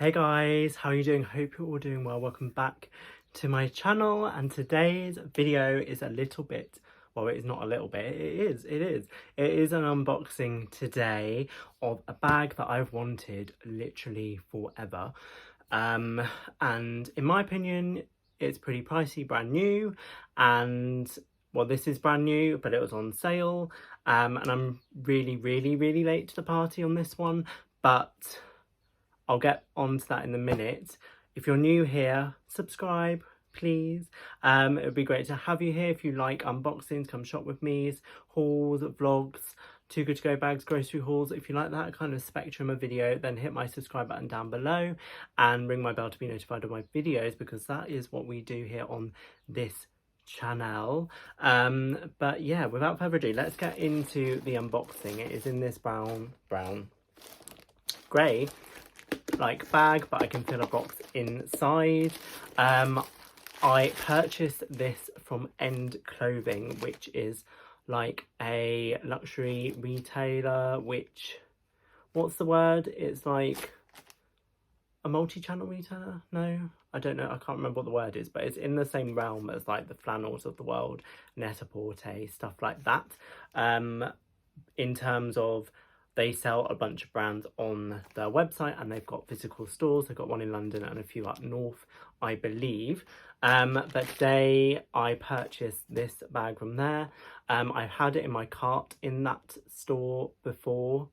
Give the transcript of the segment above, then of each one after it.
Hey guys, how are you doing? Hope you're all doing well. Welcome back to my channel, and today's video is a little bit, well, it is not a little bit, it is an unboxing today of a bag that I've wanted literally forever. And in my opinion, it's pretty pricey, brand new, and well, this is brand new, but it was on sale, and I'm really late to the party on this one, but I'll get onto that in a minute. If you're new here, subscribe, please. It would be great to have you here. If you like unboxings, come shop with me, hauls, vlogs, too good to go bags, grocery hauls. If you like that kind of spectrum of video, then hit my subscribe button down below and ring my bell to be notified of my videos, because that is what we do here on this channel. But yeah, without further ado, let's get into the unboxing. It is in this brown grey like bag, but I can fill a box inside. I purchased this from End Clothing, which is like a luxury retailer, which, what's the word? It's like a multi-channel retailer? No, I don't know. I can't remember what the word is, but it's in the same realm as like the Flannels of the world, Net-a-Porter, stuff like that. In terms of, they sell a bunch of brands on their website, and they've got physical stores. They've got one in London and a few up north, I believe. But today I purchased this bag from there. I've had it in my cart in that store before,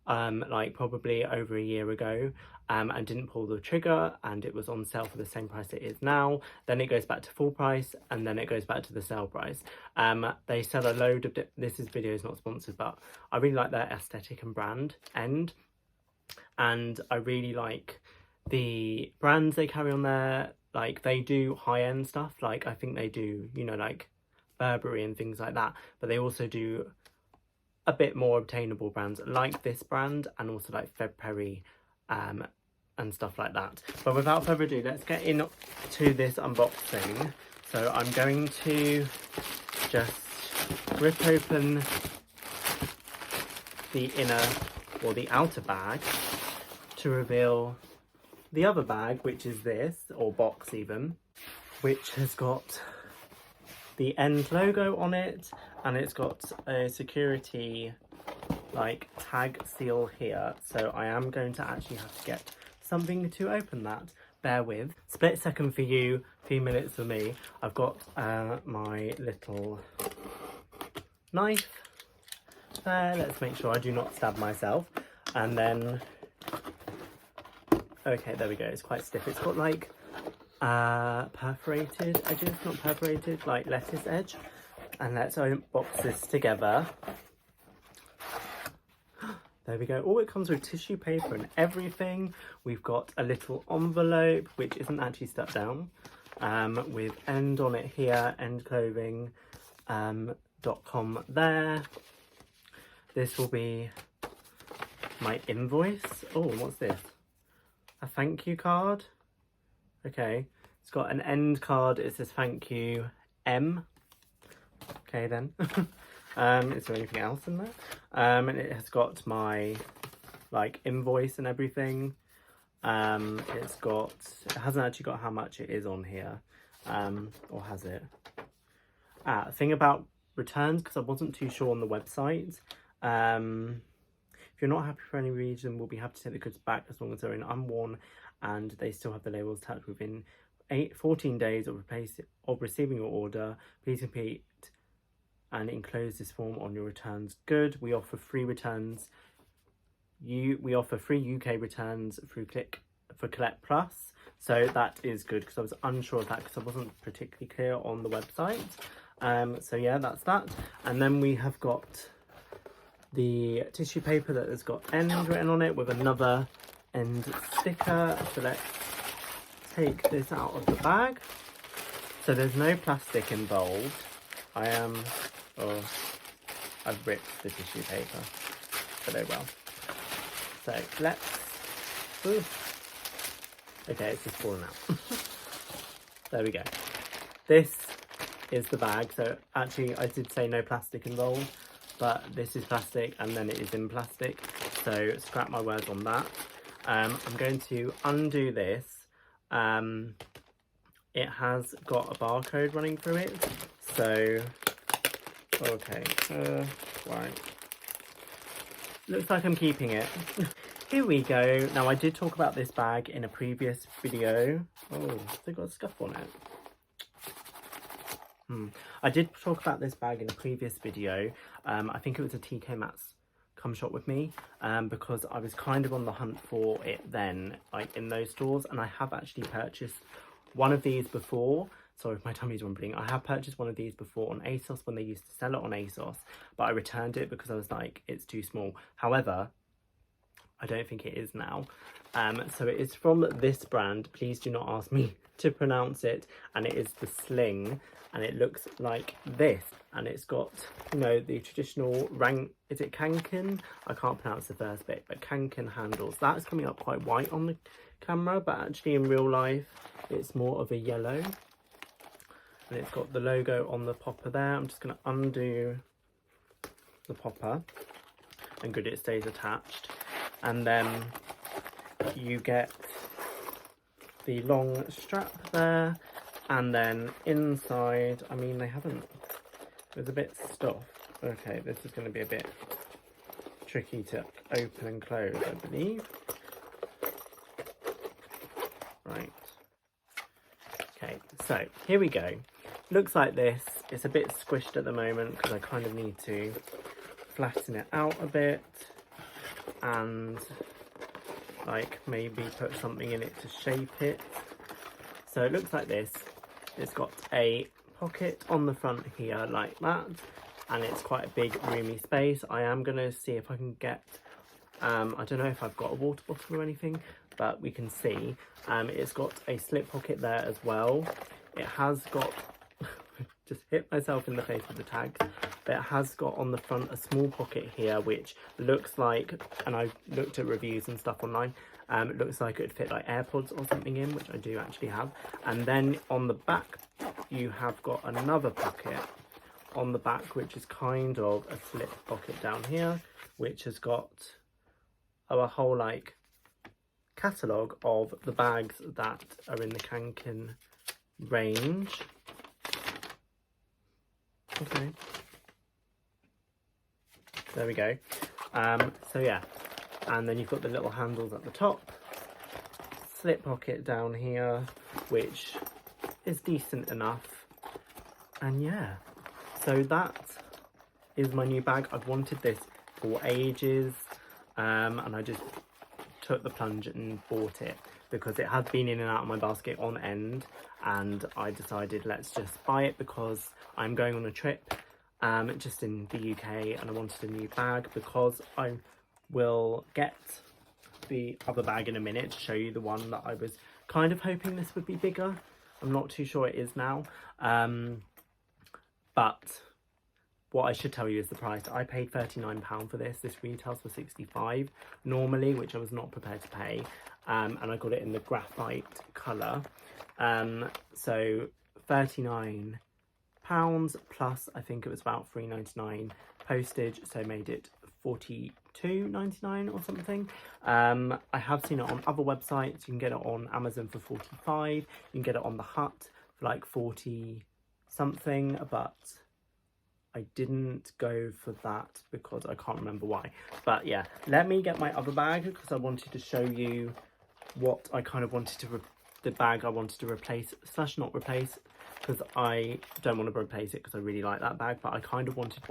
like probably over a year ago, and didn't pull the trigger, and it was on sale for the same price it is now. Then it goes back to full price, and then it goes back to the sale price. They sell a load of this video is not sponsored, but I really like their aesthetic and brand End, and I really like the brands they carry on there. Like, they do high-end stuff, like I think they do, you know, like Burberry and things like that, but they also do a bit more obtainable brands like this brand, and also like Fred Perry and stuff like that. But without further ado, let's get into this unboxing. So I'm going to just rip open the inner, or the outer bag, to reveal the other bag, which is this, or box even, which has got the End logo on it, and it's got a security like tag seal here. So I am going to actually have to get something to open that. Bear with. Split second for you, few minutes for me. I've got my little knife there. Let's make sure I do not stab myself. And then, okay, there we go. It's quite stiff. It's got like perforated edges, not perforated, like lettuce edge. And let's unbox this together. There we go. Oh, it comes with tissue paper and everything. We've got a little envelope, which isn't actually stuck down, with End on it here, endclothing.com there. This will be my invoice. Oh, what's this? A thank you card. Okay, it's got an End card. It says thank you, M. Okay then. Is there anything else in there? And it has got my like invoice and everything. It hasn't actually got how much it is on here, or has it? Thing about returns, because I wasn't too sure on the website. If you're not happy for any reason, we'll be happy to take the goods back as long as they're in unworn and they still have the labels attached within 14 days of receiving your order. Please complete and enclose this form on your returns good. We offer free returns. We offer free UK returns through Collect Plus. So that is good, because I was unsure of that because I wasn't particularly clear on the website. So yeah, that's that. And then we have got the tissue paper that has got End written on it with another End sticker. So let's take this out of the bag. So there's no plastic involved. I've ripped the tissue paper, but oh well. So let's, okay, it's just fallen out. There we go. This is the bag. So actually I did say no plastic involved, but this is plastic and then it is in plastic. So scrap my words on that. I'm going to undo this. It has got a barcode running through it, so okay, right, looks like I'm keeping it. Here we go. Now, I did talk about this bag in a previous video. Oh, it's got a scuff on it. I did talk about this bag in a previous video. I think it was a TK Maxx Come Shop With Me, because I was kind of on the hunt for it then, like in those stores, and I have actually purchased one of these before. Sorry if my tummy's rumbling. I have purchased one of these before on ASOS when they used to sell it on ASOS, but I returned it because I was like, it's too small. However, I don't think it is now. So it is from this brand. Please do not ask me to pronounce it. And it is the SLING, and it looks like this. And it's got, you know, the traditional is it KÅNKEN? I can't pronounce the first bit, but KÅNKEN handles. That's coming up quite white on the camera, but actually in real life, it's more of a yellow. And it's got the logo on the popper there. I'm just going to undo the popper. And good, it stays attached. And then you get the long strap there, and then inside, I mean, there's a bit stuff. Okay, this is going to be a bit tricky to open and close, I believe. Right. Okay, so here we go. Looks like this. It's a bit squished at the moment because I kind of need to flatten it out a bit and like maybe put something in it to shape it. So it looks like this. It's got a pocket on the front here like that, and it's quite a big roomy space. I am going to see if I can get I don't know if I've got a water bottle or anything, but we can see. It's got a slip pocket there as well. It has got just hit myself in the face with the tags, but it has got on the front a small pocket here which looks like, and I looked at reviews and stuff online, it looks like it would fit like AirPods or something in, which I do actually have. And then on the back you have got another pocket on the back which is kind of a slip pocket down here, which has got a whole like catalogue of the bags that are in the KÅNKEN range. Okay, there we go. So yeah, and then you've got the little handles at the top, slip pocket down here which is decent enough, and yeah, so that is my new bag. I've wanted this for ages, and I just took the plunge and bought it because it had been in and out of my basket on end, and I decided let's just buy it because I'm going on a trip just in the UK, and I wanted a new bag because I will get the other bag in a minute to show you the one that I was kind of hoping this would be bigger. I'm not too sure it is now, but what I should tell you is the price. I paid £39 for this. This retails for £65 normally, which I was not prepared to pay. And I got it in the graphite colour. So £39 plus, I think it was about £3.99 postage, so made it £42.99 or something. I have seen it on other websites. You can get it on Amazon for £45. You can get it on the Hut for like 40 something, but I didn't go for that because I can't remember why. But yeah, let me get my other bag because I wanted to show you what I kind of wanted to, the bag I wanted to replace / not replace, because I don't want to replace it because I really like that bag, but I kind of wanted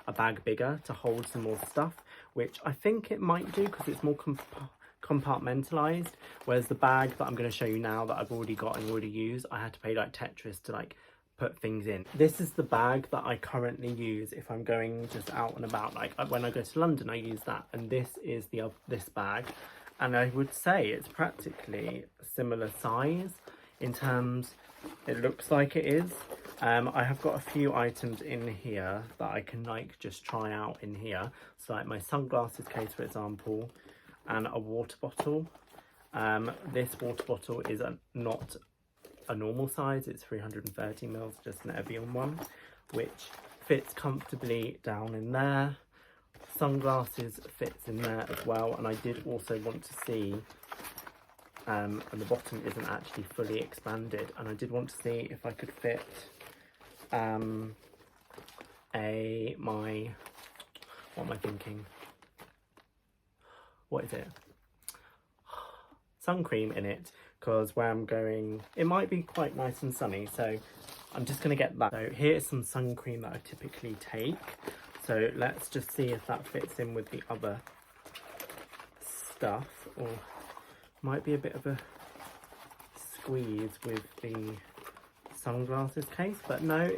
a bag bigger to hold some more stuff, which I think it might do because it's more compartmentalized, whereas the bag that I'm going to show you now that I've already got and already used, I had to pay like Tetris to like put things in. This is the bag that I currently use if I'm going just out and about, like when I go to London I use that, and this is this bag, and I would say it's practically a similar size in terms, it looks like it is. I have got a few items in here that I can like just try out in here, so like my sunglasses case for example, and a water bottle. This water bottle is not a normal size, it's 330 mils, just an Evian one, which fits comfortably down in there. Sunglasses fits in there as well, and I did also want to see and the bottom isn't actually fully expanded, and I did want to see if I could fit what am I thinking? What is it? Sun cream in it, because where I'm going, it might be quite nice and sunny, so I'm just going to get that. So here's some sun cream that I typically take. So let's just see if that fits in with the other stuff, or might be a bit of a squeeze with the sunglasses case, but no,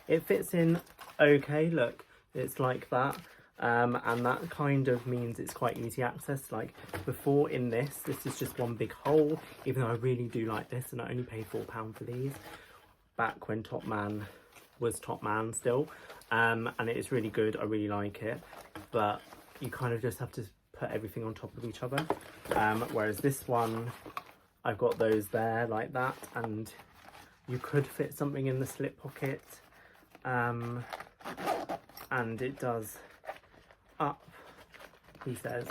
it fits in okay. Look, it's like that. And that kind of means it's quite easy access. Like before in this is just one big hole, even though I really do like this, and I only paid £4 for these back when Top Man was Top Man still, and it is really good. I really like it, but you kind of just have to put everything on top of each other, whereas this one, I've got those there like that, and you could fit something in the slip pocket, and it does up, he says,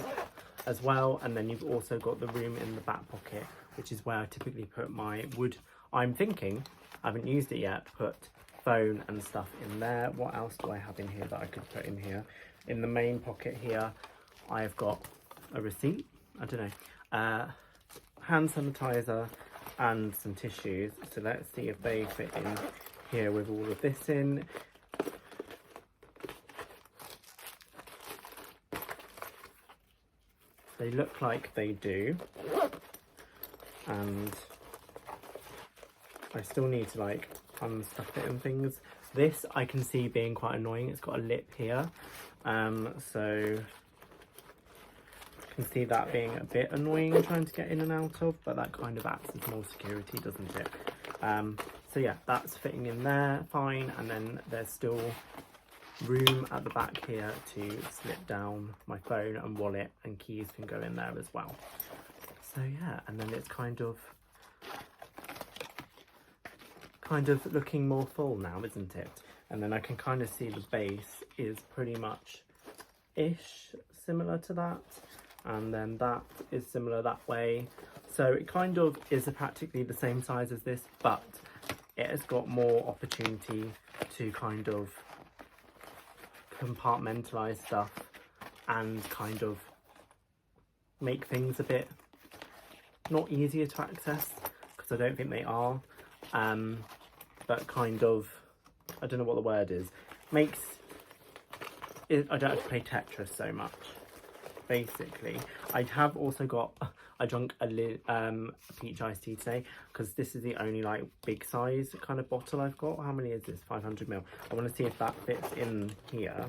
as well. And then you've also got the room in the back pocket, which is where I typically put my wood. I'm thinking, I haven't used it yet, put phone and stuff in there. What else do I have in here that I could put in here? In the main pocket here, I've got a receipt, I don't know, hand sanitizer and some tissues. So let's see if they fit in here with all of this in. They look like they do, and I still need to like unstuff it and things. This I can see being quite annoying. It's got a lip here, so I can see that being a bit annoying trying to get in and out of, but that kind of acts as more security, doesn't it? So yeah, that's fitting in there fine, and then there's still room at the back here to slip down my phone and wallet, and keys can go in there as well. So yeah, and then it's kind of looking more full now, isn't it? And then I can kind of see the base is pretty much ish similar to that, and then that is similar that way. So it kind of is practically the same size as this, but it has got more opportunity to kind of compartmentalize stuff and kind of make things a bit not easier to access, because I don't think they are, but kind of, I don't know what the word is, makes it, I don't have to play Tetris so much, basically. I have also got, I drank a peach iced tea today, because this is the only like big size kind of bottle I've got. How many is this? 500ml. I want to see if that fits in here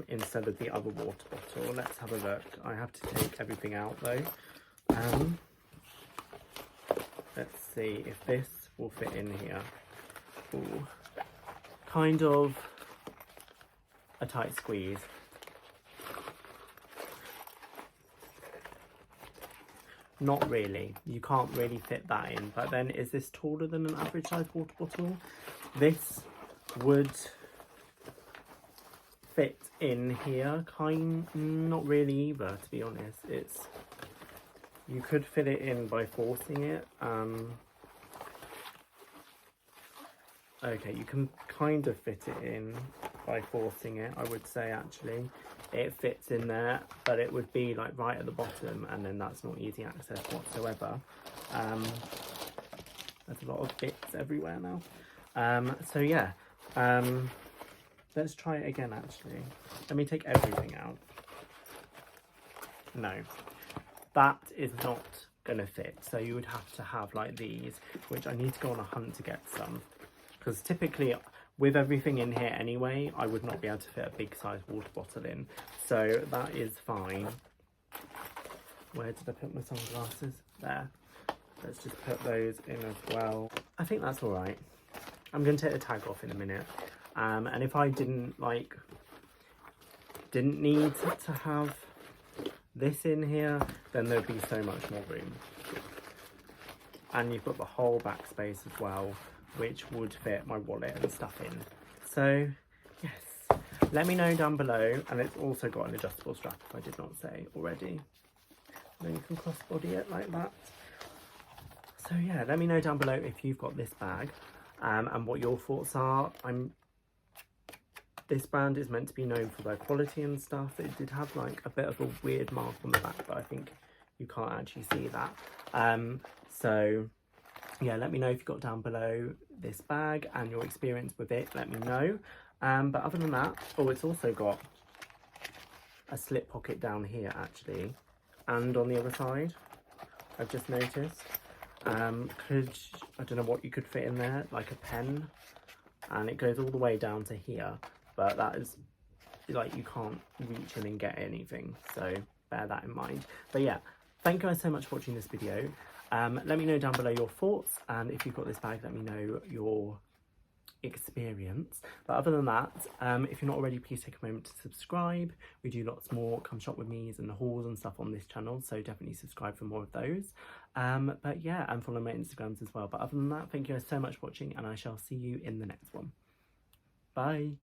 instead of the other water bottle. Let's have a look. I have to take everything out though. Let's see if this will fit in here. Ooh. Kind of a tight squeeze. Not really, you can't really fit that in. But then, is this taller than an average size water bottle? This would fit in here, not really either, to be honest. It's, you could fit it in by forcing it. Okay, you can kind of fit it in by forcing it, I would say. Actually, it fits in there, but it would be like right at the bottom, and then that's not easy access whatsoever. There's a lot of bits everywhere now. So yeah, let's try it again. Actually, let me take everything out. No, that is not gonna fit, so you would have to have like these, which I need to go on a hunt to get some, because typically with everything in here anyway, I would not be able to fit a big size water bottle in, so that is fine. Where did I put my sunglasses? There. Let's just put those in as well. I think that's all right. I'm going to take the tag off in a minute, and if I didn't need to have this in here, then there'd be so much more room. And you've got the whole back space as well, which would fit my wallet and stuff in. So yes, let me know down below. And it's also got an adjustable strap, if I did not say already. and then you can crossbody it like that. So yeah, let me know down below if you've got this bag and what your thoughts are. This brand is meant to be known for their quality and stuff. It did have like a bit of a weird mark on the back, but I think you can't actually see that. So yeah, let me know if you got down below this bag and your experience with it. Let me know. But other than that, oh, it's also got a slip pocket down here actually, and on the other side, I've just noticed. I don't know what you could fit in there, like a pen, and it goes all the way down to here, but that is like, you can't reach in and get anything, so bear that in mind. But yeah, thank you guys so much for watching this video. Let me know down below your thoughts, and if you've got this bag, let me know your experience. But other than that, if you're not already, please take a moment to subscribe. We do lots more come shop with me's and hauls and stuff on this channel, so definitely subscribe for more of those. But yeah, and follow my Instagrams as well. But other than that, thank you guys so much for watching, and I shall see you in the next one. Bye.